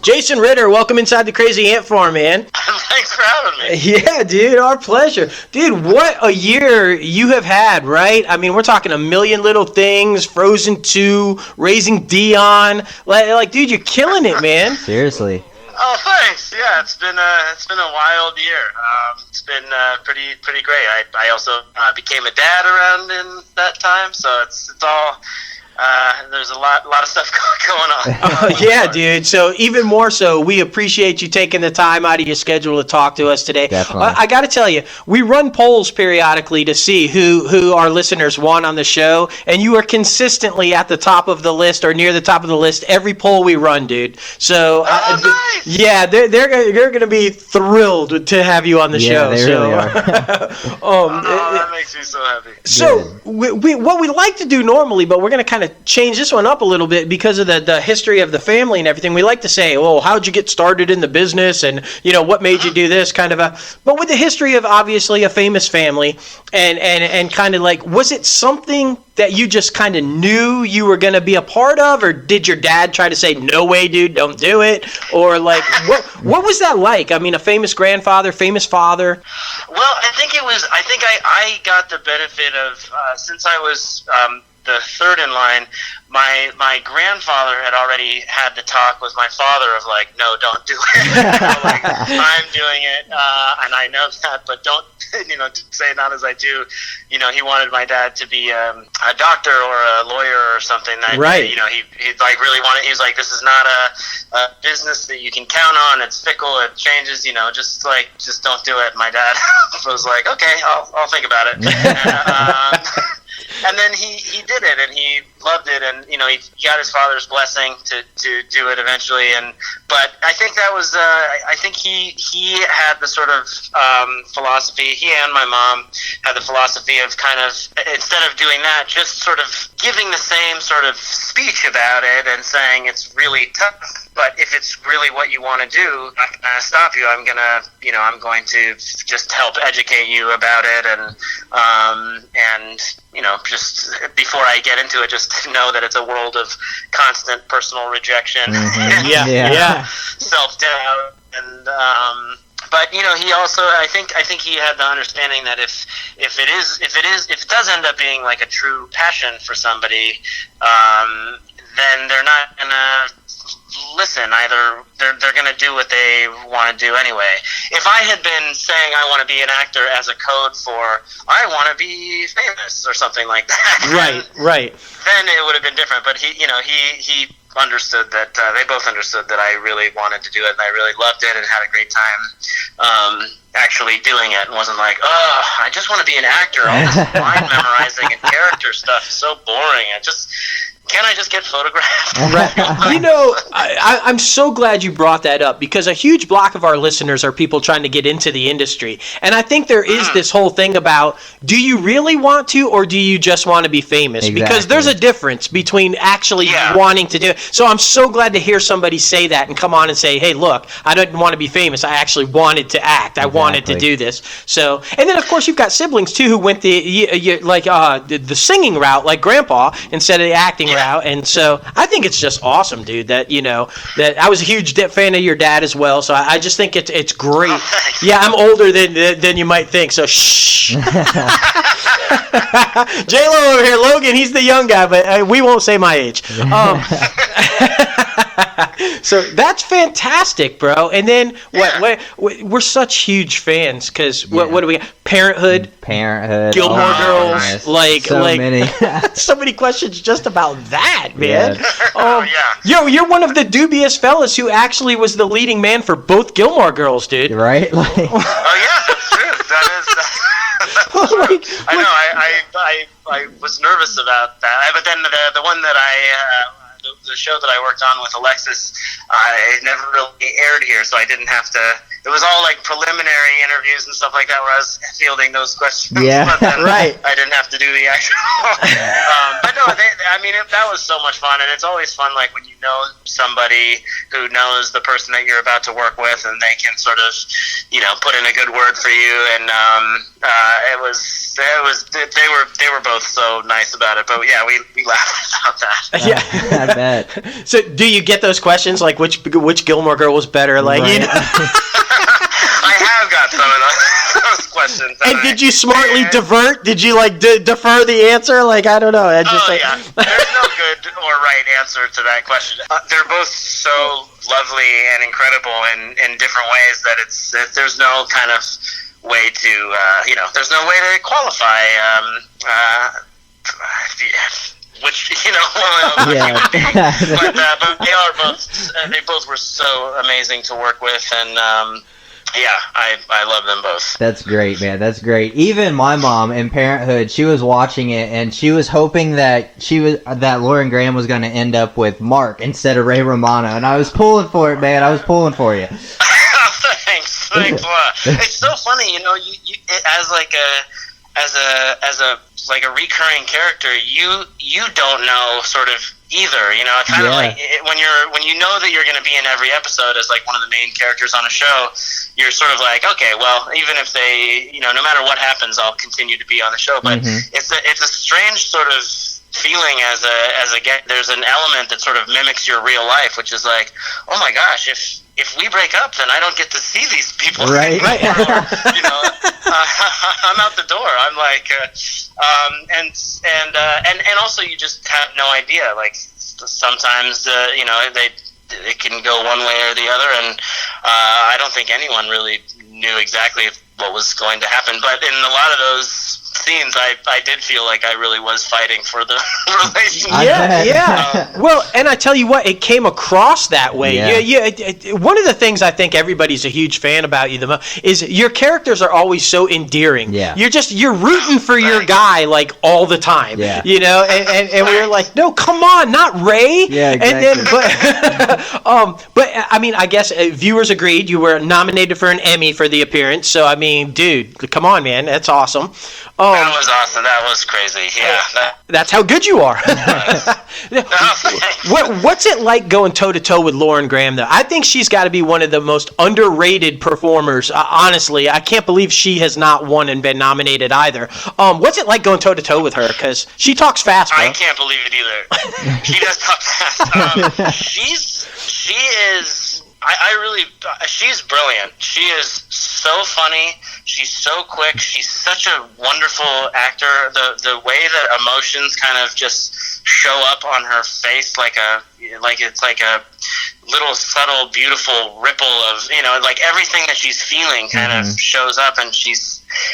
Jason Ritter, welcome inside the Crazy Ant Farm, man. Thanks for having me. Yeah, dude, our pleasure. Dude, what a year you have had, right? I mean, we're talking A Million Little Things, Frozen 2, Raising Dion. Like, dude, you're killing it, man. Seriously. Oh, thanks. Yeah, it's been a wild year. It's been pretty great. I also became a dad around in that time, so it's all. There's a lot of stuff going on. Yeah, dude. So even more so, we appreciate you taking the time out of your schedule to talk to us today. Definitely. I got to tell you, we run polls periodically to see who our listeners want on the show, and you are consistently at the top of the list or near the top of the list every poll we run, dude. So nice. Yeah, they're going to be thrilled to have you on the show. They really are. That makes me so happy. So what we like to do normally, but we're going to kind of change this one up a little bit because of the history of the family and everything. We like to say, well, how'd you get started in the business, and what made you do this, kind of but with the history of obviously a famous family and kind of like, was it something that you just kind of knew you were going to be a part of, or did your dad try to say, no way, dude, don't do it? Or like, what was that like? I mean, a famous grandfather, famous father. Well, I think I got the benefit of, since I was the third in line, my grandfather had already had the talk with my father of like, no, don't do it. Like, I'm doing it, and I know that, but don't, say not as I do. He wanted my dad to be a doctor or a lawyer or something. That, right. He like really wanted. He was like, this is not a business that you can count on. It's fickle. It changes. Just don't do it. My dad was like, okay, I'll think about it. And then he did it, and he loved it, and he got his father's blessing to do it eventually. But I think that was I think he had the sort of philosophy. He and my mom had the philosophy of kind of, instead of doing that, just sort of giving the same sort of speech about it and saying it's really tough. But if it's really what you want to do, I'm not going to stop you. I'm going to just help educate you about it, and just before I get into it, just know that it's a world of constant personal rejection, Mm-hmm. and self-doubt, and but he also, I think he had the understanding that if it does end up being like a true passion for somebody, then they're not gonna listen. Either they're going to do what they want to do anyway. If I had been saying I want to be an actor as a code for I want to be famous or something like that, right, then it would have been different. But he understood that they both understood that I really wanted to do it, and I really loved it and had a great time actually doing it, and wasn't like, oh, I just want to be an actor. All this line memorizing and character stuff is so boring. Can't I just get photographed? Right. I'm so glad you brought that up, because a huge block of our listeners are people trying to get into the industry. And I think there is this whole thing about, do you really want to, or do you just want to be famous? Exactly. Because there's a difference between actually wanting to do it. So I'm so glad to hear somebody say that and come on and say, hey, look, I didn't want to be famous. I actually wanted to act. I wanted to do this. So, and then of course you've got siblings too who went the singing route, like Grandpa, instead of the acting route. And so I think it's just awesome, dude, that that I was a huge fan of your dad as well. So I just think it's great. Oh, yeah, I'm older than you might think. So shh. J-Lo over here, Logan, he's the young guy, but we won't say my age. So that's fantastic, bro. And then we're such huge fans, because what do we got? Parenthood, Gilmore Girls, so many. So many questions just about that, man. Yeah. You're one of the dubious fellas who actually was the leading man for both Gilmore Girls, dude. Right? Oh yeah, that's true. That's true. I know. I was nervous about that, but then the one that the show that I worked on with Alexis, it never really aired here, so I didn't have to it was all like preliminary interviews and stuff like that where I was fielding those questions. Yeah, but then right. I didn't have to do the actual. But no, that was so much fun, and it's always fun like when you know somebody who knows the person that you're about to work with, and they can sort of, put in a good word for you, and they were both so nice about it. But yeah, we laughed about that. Yeah, I bet. So, do you get those questions like which Gilmore Girl was better? Like, Right. I have got some of those questions. And did you smartly divert? Did you defer the answer? Like, I don't know. Yeah. There's no good or right answer to that question. They're both so lovely and incredible in different ways that there's no kind of way to there's no way to qualify which Yeah. but they both were so amazing to work with, and I love them both. That's great, man. That's great. Even my mom in Parenthood, she was watching it and she was hoping that Lauren Graham was going to end up with Mark instead of Ray Romano, and I was pulling for it, man. I was pulling for you. Thanks. It's so funny, you as a recurring character, you don't know sort of either, kind of like when you know that you're going to be in every episode as like one of the main characters on a show, you're sort of like, okay, well, even if they, no matter what happens, I'll continue to be on the show. But it's a strange sort of feeling as there's an element that sort of mimics your real life, which is like, oh my gosh, if we break up, then I don't get to see these people right. anymore. Or, I'm out the door. I'm like, and also you just have no idea. Like sometimes, it can go one way or the other, and I don't think anyone really knew exactly what was going to happen. But in a lot of those scenes, I did feel like I really was fighting for the relationship. Yeah. Well, and I tell you what, it came across that way. Yeah. One of the things I think everybody's a huge fan about you the most is your characters are always so endearing. Yeah. You're rooting for your guy like all the time. Yeah. And we were like, no, come on, not Ray. Yeah, exactly. And then, but I mean, I guess viewers agreed. You were nominated for an Emmy for the appearance. So I mean, dude, come on, man, that's awesome. That was awesome. That was crazy. Yeah. That's how good you are. What's it like going toe-to-toe with Lauren Graham, though? I think she's got to be one of the most underrated performers. Honestly, I can't believe she has not won and been nominated either. What's it like going toe-to-toe with her? Because she talks fast, bro. I can't believe it either. She does talk fast. She is... she's brilliant. She is so funny. She's so quick. She's such a wonderful actor. The way that emotions kind of just show up on her face, like it's like a little subtle, beautiful ripple of, like everything that she's feeling kind of shows up, and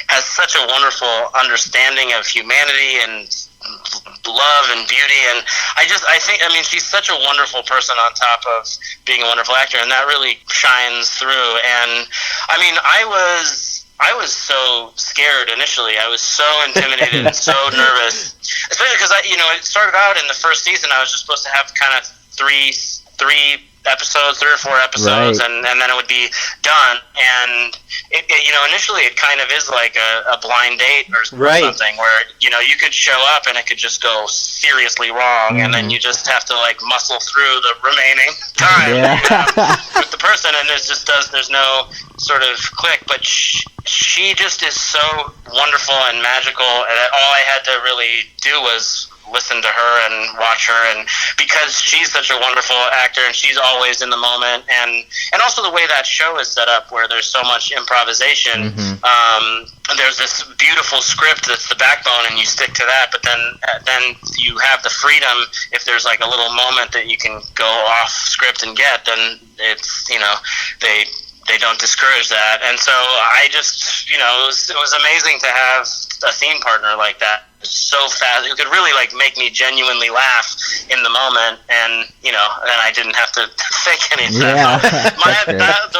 has such a wonderful understanding of humanity and love and beauty, and I think she's such a wonderful person on top of being a wonderful actor, and that really shines through. And I mean, I was so scared initially. I was so intimidated and so nervous, especially because it started out in the first season. I was just supposed to have kind of three episodes, 3 or 4 episodes, right. and then it would be done. And it initially it kind of is like a blind date or something where you could show up and it could just go seriously wrong, and then you just have to like muscle through the remaining time with the person, and there's no sort of click. But she just is so wonderful and magical, and all I had to really do was listen to her and watch her, and because she's such a wonderful actor and she's always in the moment, and also the way that show is set up where there's so much improvisation. There's this beautiful script that's the backbone, and you stick to that, but then you have the freedom. If there's like a little moment that you can go off script and get, then it's they don't discourage that. And so I just it was amazing to have a scene partner like that, so fast, who could really like make me genuinely laugh in the moment, and then I didn't have to fake any of that. So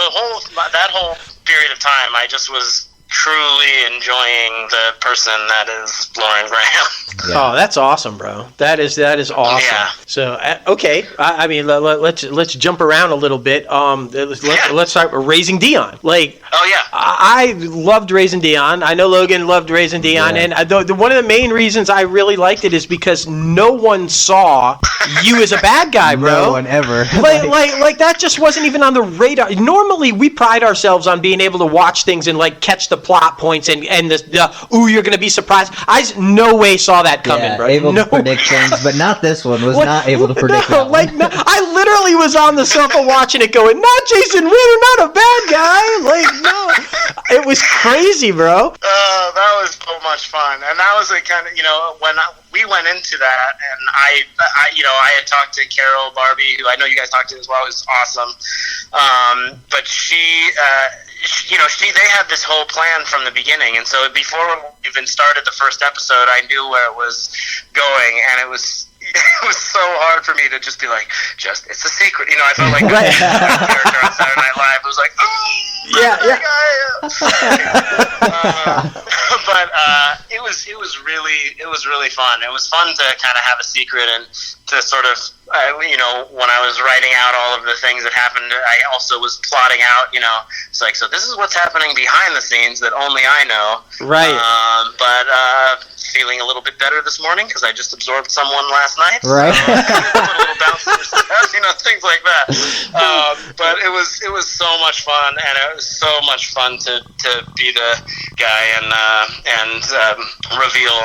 that whole period of time, I just was truly enjoying the person that is Lauren Graham. Oh, that's awesome, bro. That is awesome. Yeah. So okay, I mean, let's jump around a little bit. Let's start with Raising Dion. Like, Oh yeah. I loved Raising Dion. I know Logan loved Raising Dion, Yeah. and one of the main reasons I really liked it is because no one saw you as a bad guy, bro. No one ever. Like that just wasn't even on the radar. Normally, we pride ourselves on being able to watch things and like catch the plot points and the ooh, you're gonna be surprised. I no way saw that coming, bro. Able No. to predict things, but not this one. Was not able to predict that one. I literally was on the sofa watching it, going, "Not Jason Ritter, not a bad guy." Like, no, it was crazy, bro. That was so much fun, and that was a kind of, when we went into that, and I had talked to Carol Barbie, who I know you guys talked to as well, who's awesome, but they had this whole plan from the beginning, and so before we even started the first episode, I knew where it was going, and it was so hard for me to just be like, it's a secret. I felt like Right. that character on Saturday Night Live. It was like, but it was really fun. It was fun to kind of have a secret and to sort of, when I was writing out all of the things that happened, I also was plotting out, it's like, so this is what's happening behind the scenes that only I know. Right. But feeling a little bit better this morning because I just absorbed someone last night. Right. So, a little bounce in your step, things like that. But it was so much fun, and it was so much fun to be the guy and reveal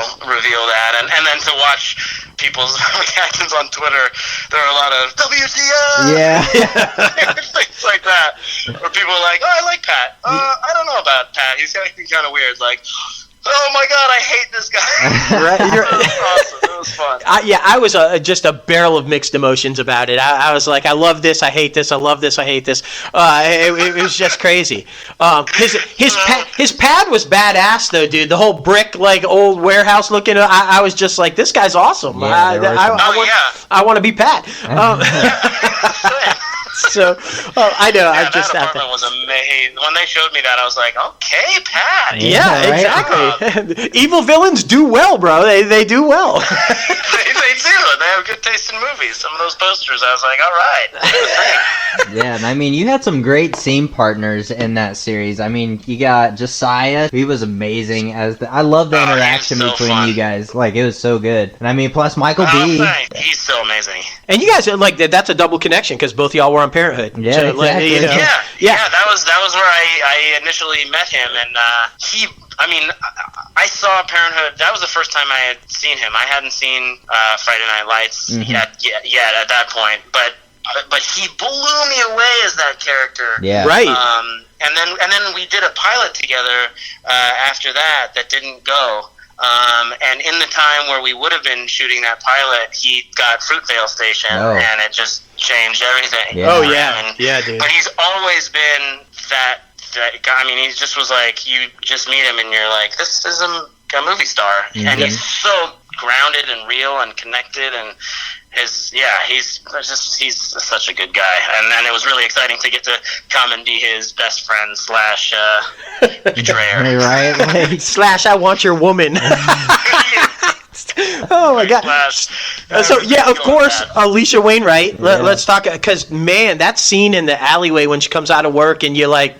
that, and then to watch people's reactions on Twitter. There are a lot of WTF, things like that, where people are like, "Oh, I like Pat. I don't know about Pat. He's kind of weird." Like, oh my God, I hate this guy. Right. It was awesome. It was fun. I was just a barrel of mixed emotions about it. I was like, I love this, I hate this, I love this, I hate this. It was just crazy. His pad was badass though, dude. The whole brick, like old warehouse looking. I was just like, this guy's awesome. I want to be Pat. So, I know. Yeah, I just that apartment was amazing. When they showed me that, I was like, okay, Pat. Yeah, exactly. Evil villains do well, bro. They do well. They do. They have good taste in movies. Some of those posters, I was like, all right. Yeah, and I mean, you had some great scene partners in that series. I mean, you got Josiah. He was amazing. I love the interaction so between fun. you guys. Like, it was so good. And I mean, plus Michael B. He's so amazing. And you guys, like, that's a double connection because both of y'all were on Parenthood. Yeah, So, exactly. Yeah. That was where I initially met him, and I saw Parenthood. That was the first time I had seen him. I hadn't seen Friday Night Lights yet at that point, but he blew me away as that character. Yeah. Right. And then we did a pilot together after that didn't go. And in the time where we would have been shooting that pilot, he got Fruitvale Station, and it just changed everything. Yeah. Oh, yeah. Yeah, dude. But he's always been that guy. I mean, he just was like, you just meet him and you're like, this is a movie star. Mm-hmm. And he's so grounded and real and connected, and he's such a good guy. And then it was really exciting to get to come and be his best friend / betrayer. Right? Like, / I want your woman. Oh my God! So yeah, of course, Alicia Wainwright. Let's talk, because man, that scene in the alleyway when she comes out of work and you're like,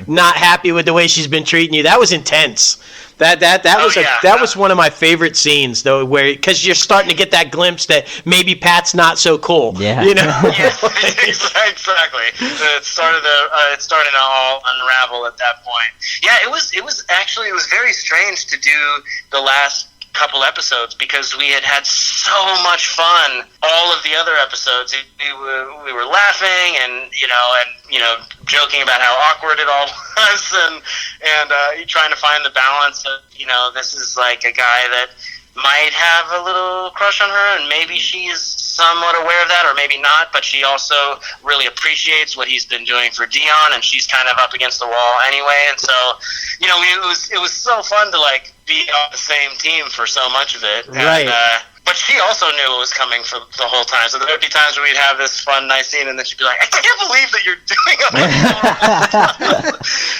not happy with the way she's been treating you. That was intense. That was one of my favorite scenes though, because you're starting to get that glimpse that maybe Pat's not so cool. Yeah. Yeah, exactly. It started to all unravel at that point. Yeah, it was very strange to do the last couple episodes because we had so much fun all of the other episodes. We were laughing and joking about how awkward it all was, and trying to find the balance of this is like a guy that might have a little crush on her, and maybe she is somewhat aware of that, or maybe not, but she also really appreciates what he's been doing for Dion, and she's kind of up against the wall anyway. And so, it was so fun to like be on the same team for so much of it. Right. But but she also knew it was coming for the whole time. So there would be times where we'd have this fun, nice scene, and then she'd be like, "I can't believe that you're doing it."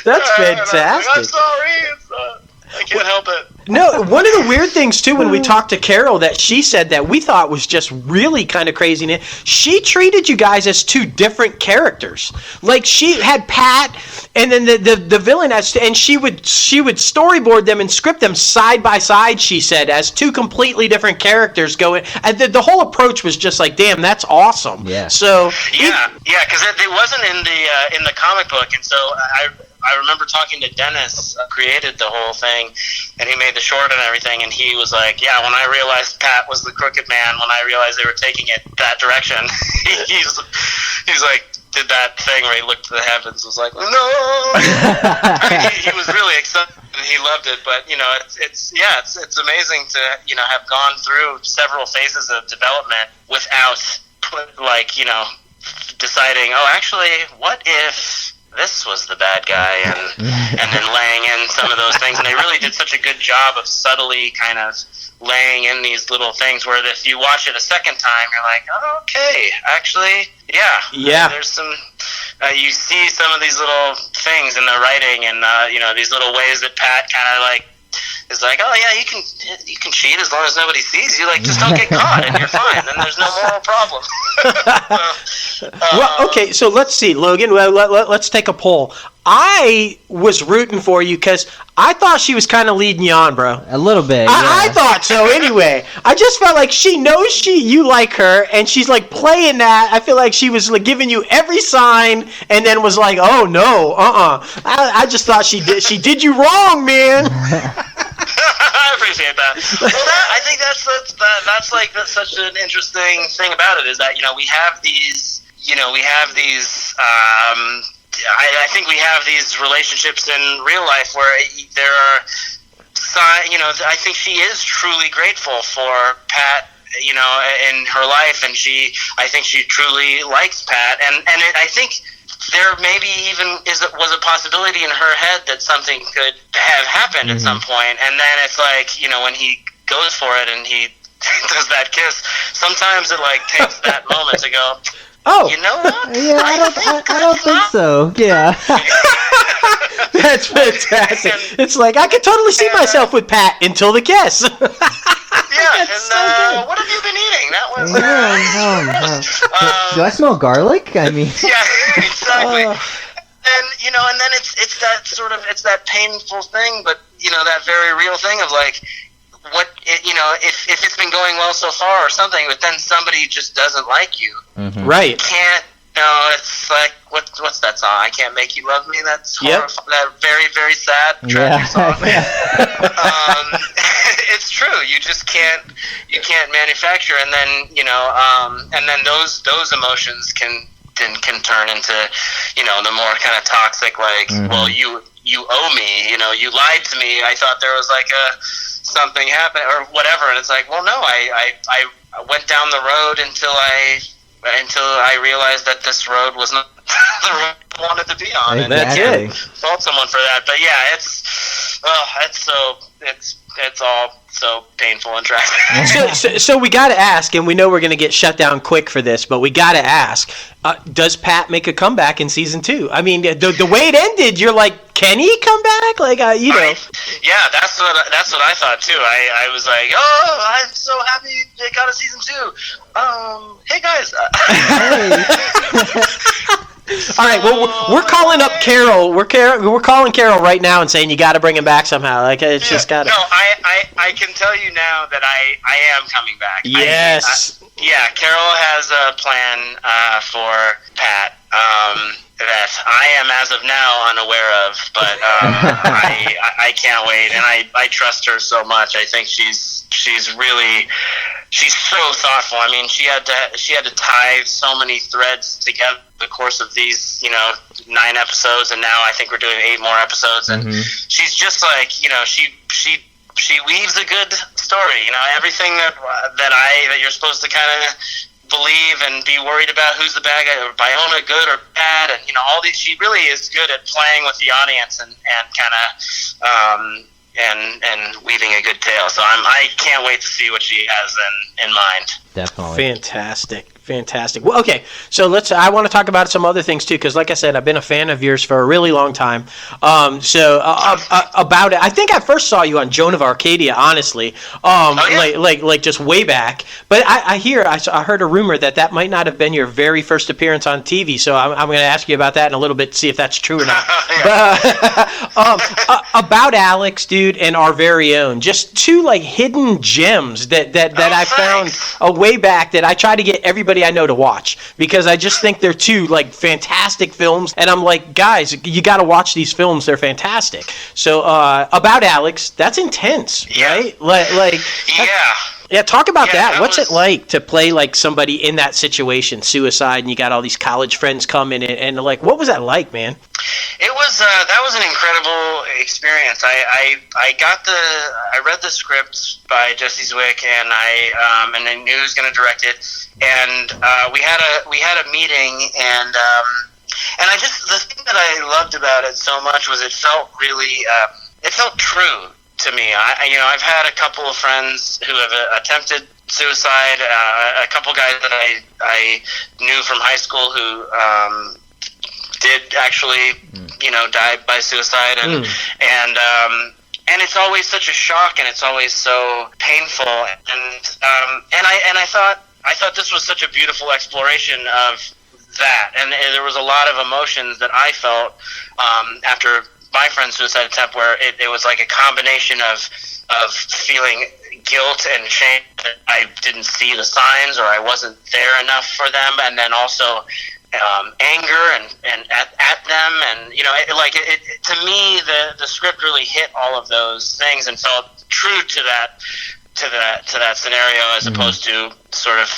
That's fantastic. I'm sorry. I can't help it. No, one of the weird things, too, when we talked to Carol that she said that we thought was just really kind of crazy, she treated you guys as two different characters. Like, she had Pat, and then the villain, and she would storyboard them and script them side by side, she said, as two completely different characters going. And the whole approach was just like, damn, that's awesome. Yeah. So Yeah, because it wasn't in the comic book, and so I remember talking to Dennis, created the whole thing, and he made the short and everything, and he was like, yeah, when I realized Pat was the crooked man, when I realized they were taking it that direction, he's like, did that thing where he looked to the heavens, was like, no! I mean, he was really excited, and he loved it, but, it's amazing to, have gone through several phases of development without, deciding, oh, actually, what if this was the bad guy, and then laying in some of those things. And they really did such a good job of subtly kind of laying in these little things where if you watch it a second time, you're like, oh, okay, actually, yeah. There's some, you see some of these little things in the writing, and, these little ways that Pat kind of like, is like, oh yeah, you can cheat as long as nobody sees you. Like, just don't get caught, and you're fine. Then there's no moral problem. Well, okay, so let's see, Logan. Let's take a poll. I was rooting for you because I thought she was kind of leading you on, bro. A little bit. I thought so. Anyway, I just felt like she knows you like her, and she's like playing that. I feel like she was like giving you every sign, and then was like, "Oh no, I just thought she did you wrong, man." I appreciate that. Well, I think that's such an interesting thing about it is that we have these. I think we have these relationships in real life where there are, I think she is truly grateful for Pat, in her life, and I think she truly likes Pat, and I think there maybe even was a possibility in her head that something could have happened at some point, and then it's like, when he goes for it and he does that kiss, sometimes it like takes that moment to go, oh, you know what? Yeah, I don't think so. Yeah. That's fantastic. It's like, I could totally see myself with Pat until the kiss. Yeah, and what have you been eating? That was... Do I smell garlic? I mean... Yeah, exactly. And then it's that sort of, it's that painful thing, but, that very real thing of like, if it's been going well so far or something, but then somebody just doesn't like you. Mm-hmm. Right. It's like, what's that song? I Can't Make You Love Me? That's that very, very sad, tragic song. It's true. You just can't manufacture, and then, and then those emotions can turn into, the more kind of toxic, like, well, you owe me, you lied to me. I thought there was like something happened or whatever, and it's like, well, no, I went down the road until I realized that this road was not the road I wanted to be on, exactly. And I can't fault someone for that. But yeah, it's all so painful and tragic. So we got to ask, and we know we're going to get shut down quick for this, but we got to ask: does Pat make a comeback in season 2? I mean, the way it ended, you're like, can he come back? Like, Yeah, that's what I thought too. I was like, oh, I'm so happy they got a season 2. Hey guys. All right, well, we're calling up Carol. We're calling Carol right now and saying you got to bring him back somehow. Like, it's just got to. No, I can tell you now that I am coming back. Yes. Carol has a plan for Pat that I am as of now unaware of, but I can't wait, and I trust her so much. I think she's so thoughtful. I mean, she had to tie so many threads together the course of these 9 episodes, and now I think we're doing 8 more episodes, and she's just like, she weaves a good story. Everything that you're supposed to kind of believe and be worried about who's the bad guy, or Biona good or bad, and all these. She really is good at playing with the audience and kind of and weaving a good tale. So I can't wait to see what she has in mind. Definitely. Fantastic. Well, okay, so I want to talk about some other things too, because like I said, I've been a fan of yours for a really long time. About it, I think I first saw you on Joan of Arcadia, honestly, like just way back. But I heard a rumor that might not have been your very first appearance on TV. So I'm going to ask you about that in a little bit to see if that's true or not. About Alex, dude, and Our Very Own, just two like hidden gems that I found a way back that I try to get everybody I know to watch, because I just think they're two like fantastic films, and I'm like, guys, you got to watch these films. They're fantastic. So About Alex, that's intense, right? Yeah, talk about that. What's it like to play like somebody in that situation, suicide, and you got all these college friends coming, and like, what was that like, man? It was that was an incredible experience. I read the script by Jesse Zwick, and I knew he was going to direct it, and we had a meeting, and I just, the thing that I loved about it so much was it felt really it felt true to me. I've had a couple of friends who have attempted suicide, a couple guys that I knew from high school who did actually, die by suicide, and it's always such a shock, and it's always so painful, and I thought this was such a beautiful exploration of that, and there was a lot of emotions that I felt after my friend's suicide attempt, where it was like a combination of feeling guilt and shame that I didn't see the signs, or I wasn't there enough for them, and then also anger and at them, and to me the script really hit all of those things and felt true to that scenario, as opposed to sort of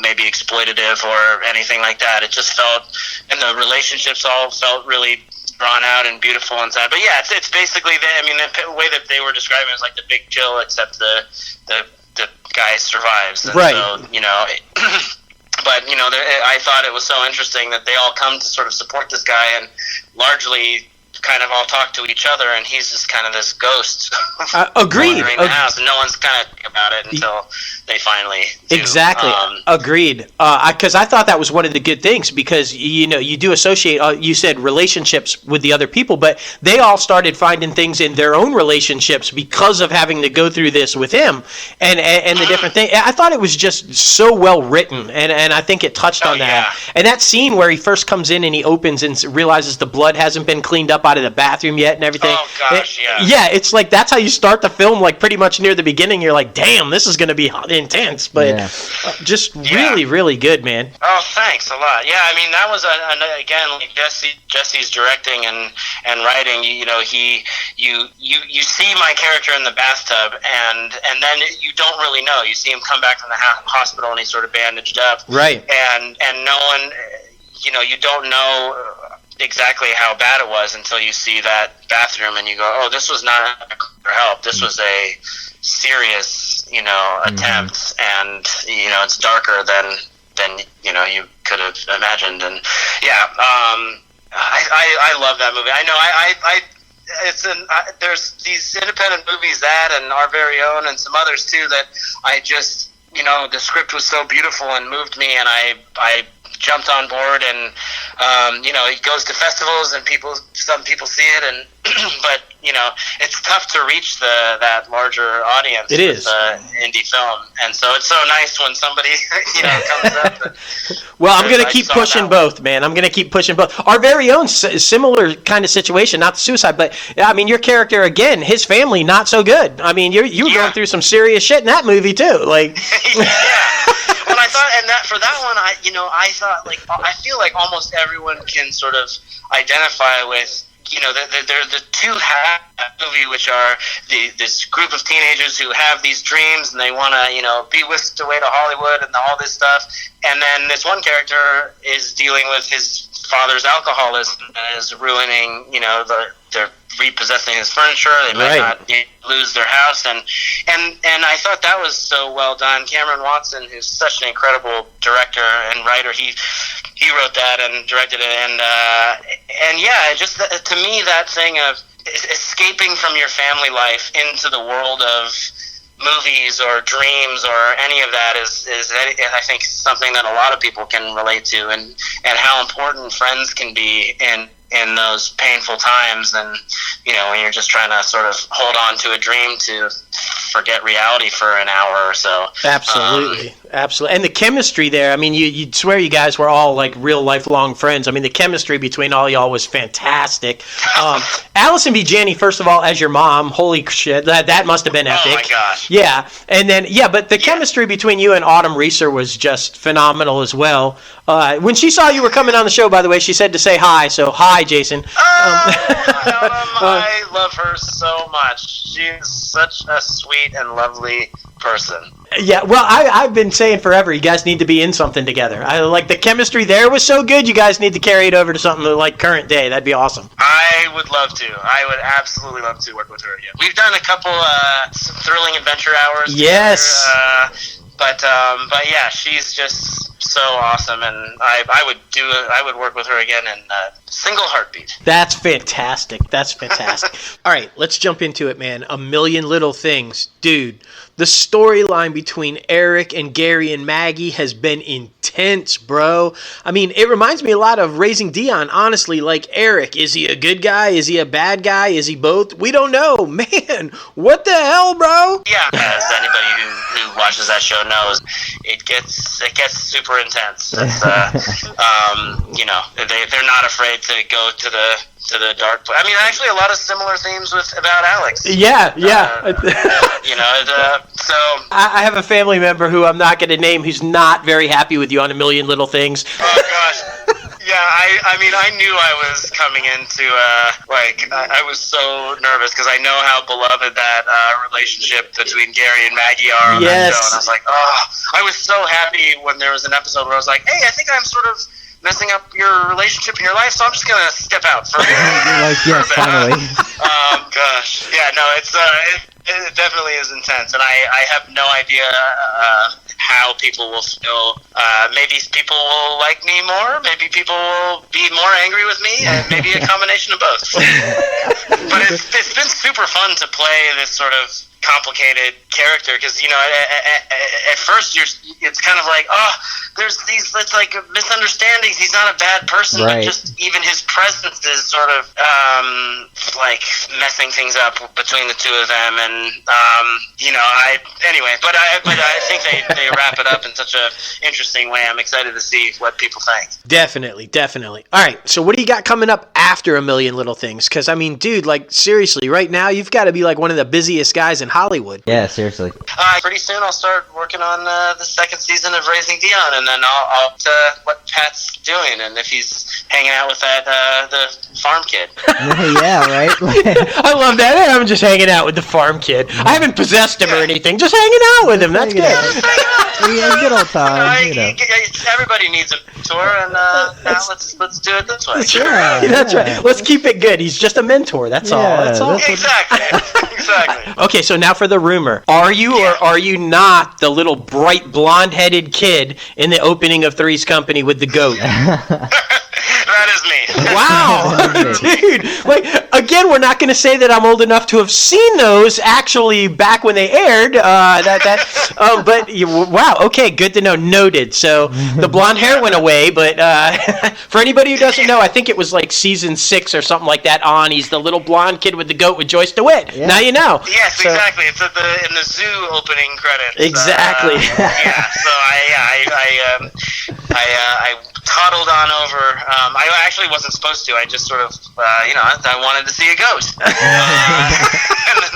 maybe exploitative or anything like that. It just felt, and the relationships all felt really drawn out and beautiful and sad. But yeah, it's basically the way that they were describing it was like the Big Chill, except the guy survives. And right. So, but I thought it was so interesting that they all come to sort of support this guy, and largely kind of all talk to each other, and he's just kind of this ghost. Agreed. In the house, and no one's kind of thinking about it until they finally do. Exactly. Agreed. Because I thought that was one of the good things, because you do associate. You said relationships with the other people, but they all started finding things in their own relationships because of having to go through this with him, and the different thing. I thought it was just so well written, and I think it touched on that. Yeah. And that scene where he first comes in and he opens and realizes the blood hasn't been cleaned up out of the bathroom yet and everything. Oh gosh, yeah. Yeah, it's like that's how you start the film, like pretty much near the beginning. You're like, damn, this is going to be intense, but just really, really good, man. Oh, thanks a lot. Yeah, I mean, that was again, like Jesse's directing and writing. You see my character in the bathtub, and then you don't really know. You see him come back from the hospital, and he's sort of bandaged up, right? And no one, you don't know exactly how bad it was until you see that bathroom, and you go, oh, this was not for help. This was a serious, attempt, and it's darker than you could have imagined. And I love that movie. I know there's these independent movies, that and Our Very Own, and some others too, that I just the script was so beautiful and moved me, and I jumped on board, and it goes to festivals, and some people see it, and but it's tough to reach that larger audience. It is indie film, and so it's so nice when somebody comes up. Well, I'm going to keep pushing both, man. I'm going to keep pushing both. Our Very Own, similar kind of situation, not the suicide, but I mean, your character again, his family not so good. I mean, you were going through some serious shit in that movie too, like. Well, I thought, and that for that one, I thought, like, I feel like almost everyone can sort of identify with, they're the two halves of that movie, which are this group of teenagers who have these dreams, and they want to, be whisked away to Hollywood and all this stuff. And then this one character is dealing with his father's alcoholism and is ruining, they're repossessing his furniture. They might not lose their house, and I thought that was so well done. Cameron Watson, who's such an incredible director and writer, he wrote that and directed it, and yeah, just to me, that thing of escaping from your family life into the world of movies or dreams or any of that is I think something that a lot of people can relate to, and how important friends can be in those painful times, and when you're just trying to sort of hold on to a dream to forget reality for an hour or so. Absolutely. And the chemistry there, I mean, you'd swear you guys were all like real lifelong friends. I mean, the chemistry between all y'all was fantastic. Allison B. Janney, first of all, as your mom, holy shit, that must have been epic. Oh my gosh. Yeah, and then but the chemistry between you and Autumn Reeser was just phenomenal as well. When she saw you were coming on the show, by the way, she said to say hi. So hi, Jason. I love her so much. She's such a sweet and lovely person. Yeah, well, I've been saying forever, you guys need to be in something together. I like the chemistry there was so good. You guys need to carry it over to something like current day. That'd be awesome. I would love to. I would absolutely love to work with her again. We've done a couple some thrilling adventure hours. Yes. Together, but yeah, she's just so awesome, and I would work with her again in a single heartbeat. That's fantastic. All right, let's jump into it, man. A Million Little Things. Dude, the storyline between Eric and Gary and Maggie has been intense, bro. I mean, it reminds me a lot of Raising Dion, honestly. Like, Eric, is he a good guy? Is he a bad guy? Is he both? We don't know. Man, what the hell, bro? Yeah, as anybody who watches that show knows, it gets super intense. It's, they're not afraid to go to the dark place. I mean, actually, a lot of similar themes about Alex. Yeah. So I have a family member who I'm not going to name who's not very happy with you on A Million Little Things. Oh gosh. Yeah, I mean, I knew I was coming into, I was so nervous because I know how beloved that relationship between Gary and Maggie are on that show. And I was like, I was so happy when there was an episode where I was like, hey, I think I'm sort of messing up your relationship in your life, so I'm just going to step out for a bit. Yes, finally. Gosh. Yeah, no, it definitely is intense, and I have no idea how people will feel. Maybe people will like me more. Maybe people will be more angry with me. And maybe a combination of both. But it's been super fun to play this sort of complicated character because at first it's kind of like there's these like misunderstandings. He's not a bad person, right. But just even his presence is sort of like messing things up between the two of them, and but I think they wrap it up in such a interesting way. I'm excited to see what people think. Definitely. All right, so what do you got coming up after A Million Little Things? Because I mean, dude, like seriously, right now you've got to be like one of the busiest guys in Hollywood. Yeah, seriously. Pretty soon I'll start working on the second season of Raising Dion, and then I'll what Pat's doing, and if he's hanging out with that the farm kid. Yeah, right. I love that. Hey, I'm just hanging out with the farm kid. I haven't possessed him or anything. Just hanging out with him. That's good. Yeah, good old time. Everybody needs a mentor, and let's do it this way. Sure. That's right. Let's keep it good. He's just a mentor. That's all. Exactly. Okay, so now for the rumor. Are you or are you not the little bright blonde-headed kid in the opening of Three's Company with the goat? That is me. Wow. Dude, like, again, we're not going to say that I'm old enough to have seen those actually back when they aired. But wow, okay, good to know. Noted. So the blonde hair went away, but for anybody who doesn't know, I think it was like season 6 or something like that on. He's the little blonde kid with the goat with Joyce DeWitt. Yeah. Now you know. Yes, exactly. It's in the zoo opening credits. Exactly. So I toddled on over. I actually wasn't supposed to. I just sort of, I wanted to see a ghost. And then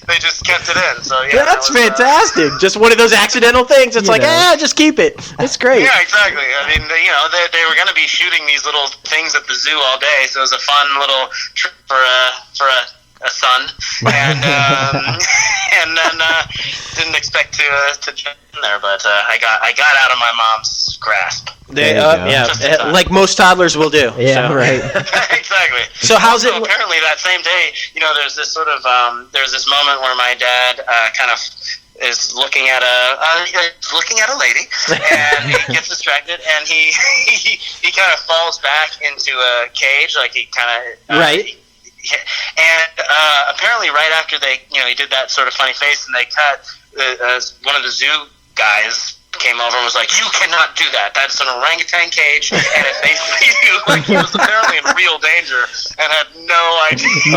they just kept it in. So yeah, that's fantastic. Just one of those accidental things. It's just keep it. It's great. Yeah, exactly. I mean, they were going to be shooting these little things at the zoo all day, so it was a fun little trip for a son, and then didn't expect to jump in there, but I got out of my mom's grasp. Like most toddlers will do. Yeah, so. Right. Exactly. So how's it? Apparently, that same day, there's this sort of there's this moment where my dad kind of is looking at a lady, and he gets distracted, and he kind of falls back into a cage, like he kind of right. And apparently right after he did that sort of funny face and they cut, one of the zoo guys came over and was like, "You cannot do that. That's an orangutan cage, and if they see you," like he was apparently in real danger and had no idea. He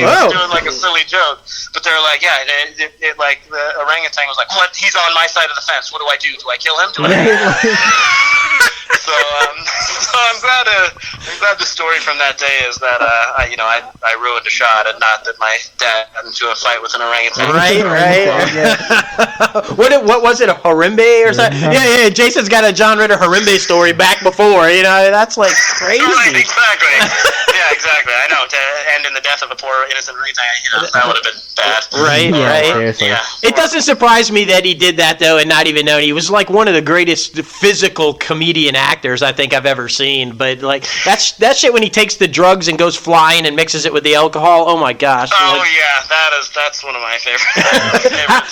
was doing like a silly joke, but they're like, "Yeah, like the orangutan was like, what? He's on my side of the fence. What do I do? Do I kill him? Do I?" So I'm glad the story from that day is that I ruined a shot, and not that my dad got into a fight with an orangutan. Right. What was it, a Harimbe or something? Yeah. Jason's got a John Ritter Harimbe story back before. That's like crazy. Right, exactly. Yeah, exactly. I know. To end in the death of a poor innocent orangutan, that would have been bad. Right. Seriously. Yeah. It doesn't surprise me that he did that though, and not even know. He was like one of the greatest physical comedian actors I think I've ever seen. But like that shit when he takes the drugs and goes flying and mixes it with the alcohol. Oh my gosh. Oh yeah, that's one of my favorites.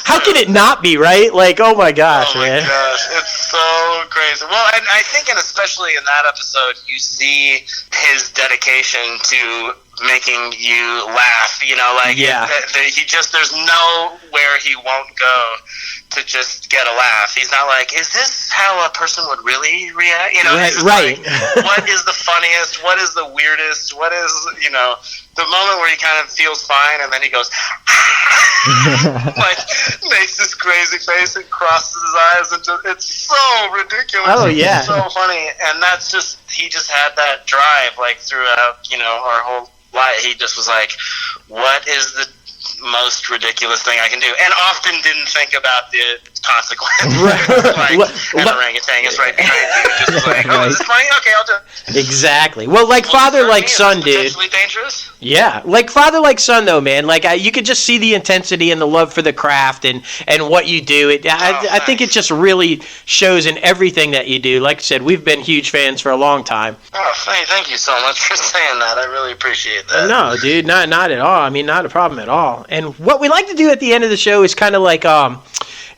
How can it not be, right? Like, oh my gosh, man. Oh my gosh, it's so crazy. Well, and I think, and especially in that episode, you see his dedication to making you laugh. There's nowhere he won't go to just get a laugh. He's not like, is this how a person would really react? Right. Like, what is the funniest? What is the weirdest? What is, the moment where he kind of feels fine and then he goes, like, makes this crazy face and crosses his eyes. It's so ridiculous. Oh, yeah. It's so funny. And that's just, he just had that drive, like, throughout, our whole life. He just was like, what is the most ridiculous thing I can do? And often didn't think about the consequences. Right. An orangutan is right behind you. Just like, is this funny? Okay, I'll do it. Exactly. Well, like father, like son, dude. Potentially dangerous. Yeah, like father, like son, though, man. Like you could just see the intensity and the love for the craft and what you do. I think it just really shows in everything that you do. Like I said, we've been huge fans for a long time. Oh, thank you so much for saying that. I really appreciate that. No, dude, not at all. I mean, not a problem at all. And what we like to do at the end of the show is kind of like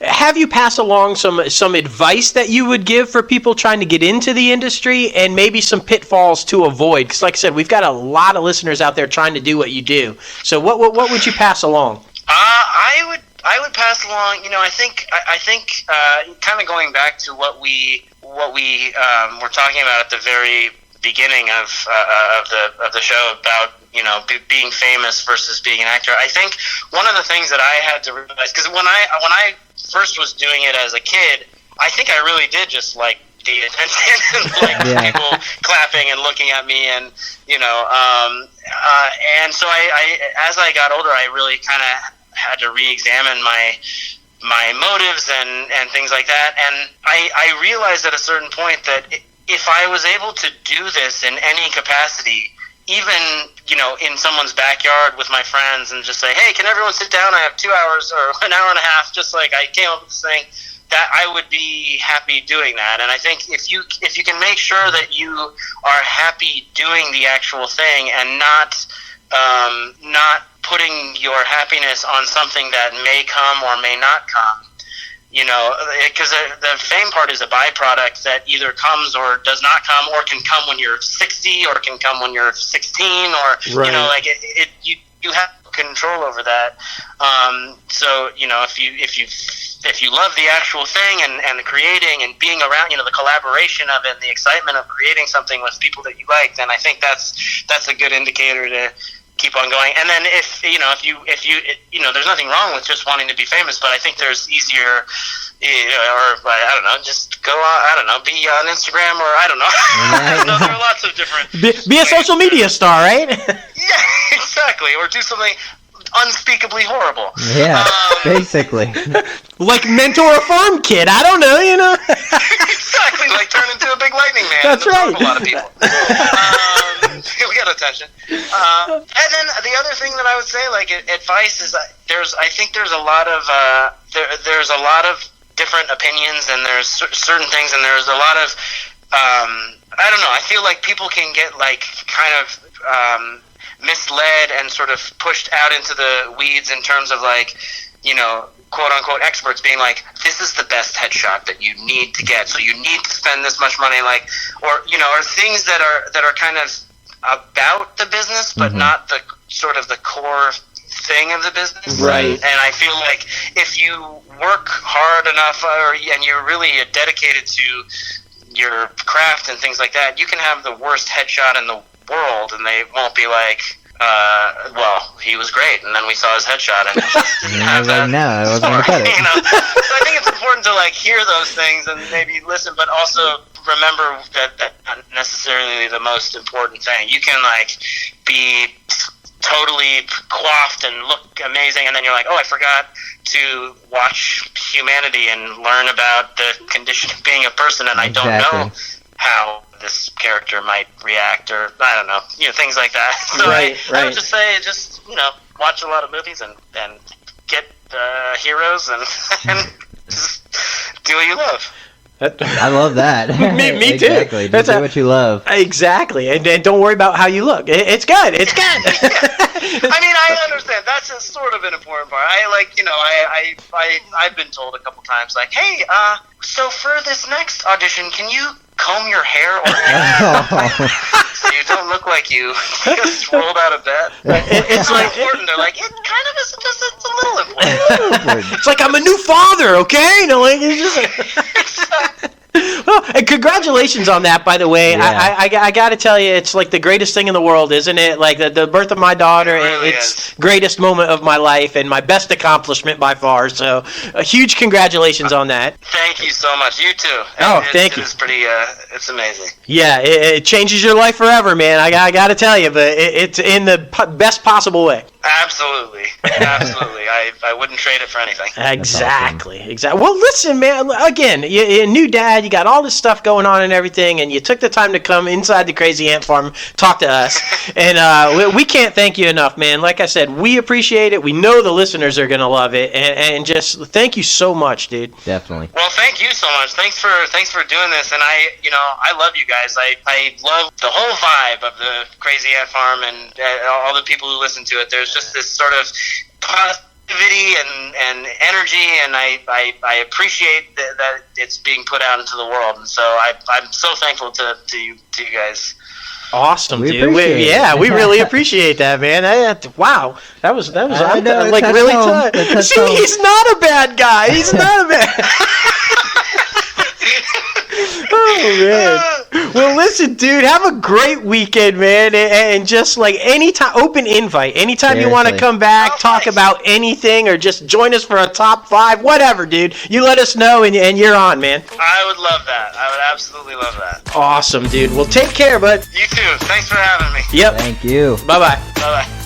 have you pass along some advice that you would give for people trying to get into the industry and maybe some pitfalls to avoid? Because like I said, we've got a lot of listeners out there trying to do what you do. So what would you pass along? I would pass along. I think kind of going back to what we were talking about at the very beginning of the show about being famous versus being an actor. I think one of the things that I had to realize, because when I first was doing it as a kid, I think I really did just like the attention and like people clapping and looking at me, and and so I as I got older, I really kind of had to re-examine my motives and things like that, and I realized at a certain point that if I was able to do this in any capacity, even in someone's backyard with my friends, and just say, hey, can everyone sit down? I have 2 hours or an hour and a half, just like I came up with this thing, that I would be happy doing that. And I think if you can make sure that you are happy doing the actual thing and not putting your happiness on something that may come or may not come, because the fame part is a byproduct that either comes or does not come, or can come when you're 60, or can come when you're 16, or right. You have control over that. So if you love the actual thing and the creating and being around, the collaboration of it, and the excitement of creating something with people that you like, then I think that's a good indicator to keep on going. And then if you there's nothing wrong with just wanting to be famous, but I think there's easier, or I don't know, just go on, I don't know, be on Instagram, or I don't know. I don't know, there are lots of different be a social media star, right? Yeah, exactly. Or do something unspeakably horrible. Yeah, basically. Like mentor a farm kid. I don't know, Exactly, like turn into a big lightning man. That's right. A lot of people. We got attention. And then the other thing that I would say, like advice, is that I think there's a lot of there's a lot of different opinions, and there's certain things, and there's a lot of I don't know. I feel like people can get like kind of misled and sort of pushed out into the weeds in terms of like, quote unquote experts being like, this is the best headshot that you need to get, so you need to spend this much money, or things that are kind of about the business, but not the sort of the core thing of the business. Right. And I feel like if you work hard enough and you're really dedicated to your craft and things like that, you can have the worst headshot in the world and they won't be like, well, he was great, and then we saw his headshot, and it just didn't have that. No, I wasn't gonna cut it. You know? So I think it's important to like hear those things and maybe listen, but also remember that that's not necessarily the most important thing. You can like be totally coiffed and look amazing, and then you're like, oh, I forgot to watch humanity and learn about the condition of being a person, and I don't know how this character might react, or I don't know, things like that. So I would just say, watch a lot of movies and get heroes and just do what you love. I love that. me too. Exactly. Just do what you love. Exactly, and don't worry about how you look. It's good. It's good. I mean, I understand. That's sort of an important part. I've been told a couple times, like, hey, so for this next audition, can you comb your hair or so you don't look like you just rolled out of bed? It's like important. They're like, it kind of is just it's a little important. It's like I'm a new father, okay? It's just. Well, and congratulations on that, by the way. Yeah. I got to tell you, it's like the greatest thing in the world, isn't it? Like the birth of my daughter, it's greatest moment of my life and my best accomplishment by far. So, a huge congratulations on that. Thank you so much. You too. Thank you. It's pretty. It's amazing. Yeah, it changes your life forever, man. I got to tell you, but it's in the best possible way. Absolutely. I wouldn't trade it for anything. Exactly. Well, listen, man. Again, you're a new dad. You got all this stuff going on and everything, and you took the time to come inside the Crazy Ant Farm, talk to us, and we can't thank you enough, man. Like I said, we appreciate it. We know the listeners are gonna love it, and just thank you so much, dude. Definitely. Well, thank you so much. Thanks for doing this, and I love you guys. I love the whole vibe of the Crazy Ant Farm and all the people who listen to it. There's just this sort of positivity and energy, and I appreciate that it's being put out into the world, and so I'm so thankful to you guys. Awesome, we dude. We really appreciate that, man. Wow, that was I know, like really tough. See, he's not a bad guy. He's not a bad. Oh man. Well, listen, dude. Have a great weekend, man. And just like anytime, open invite. Anytime you want to come back, talk about anything, or just join us for a top 5, whatever, dude. You let us know, and you're on, man. I would love that. I would absolutely love that. Awesome, dude. Well, take care, bud. You too. Thanks for having me. Yep. Thank you. Bye-bye. Bye-bye.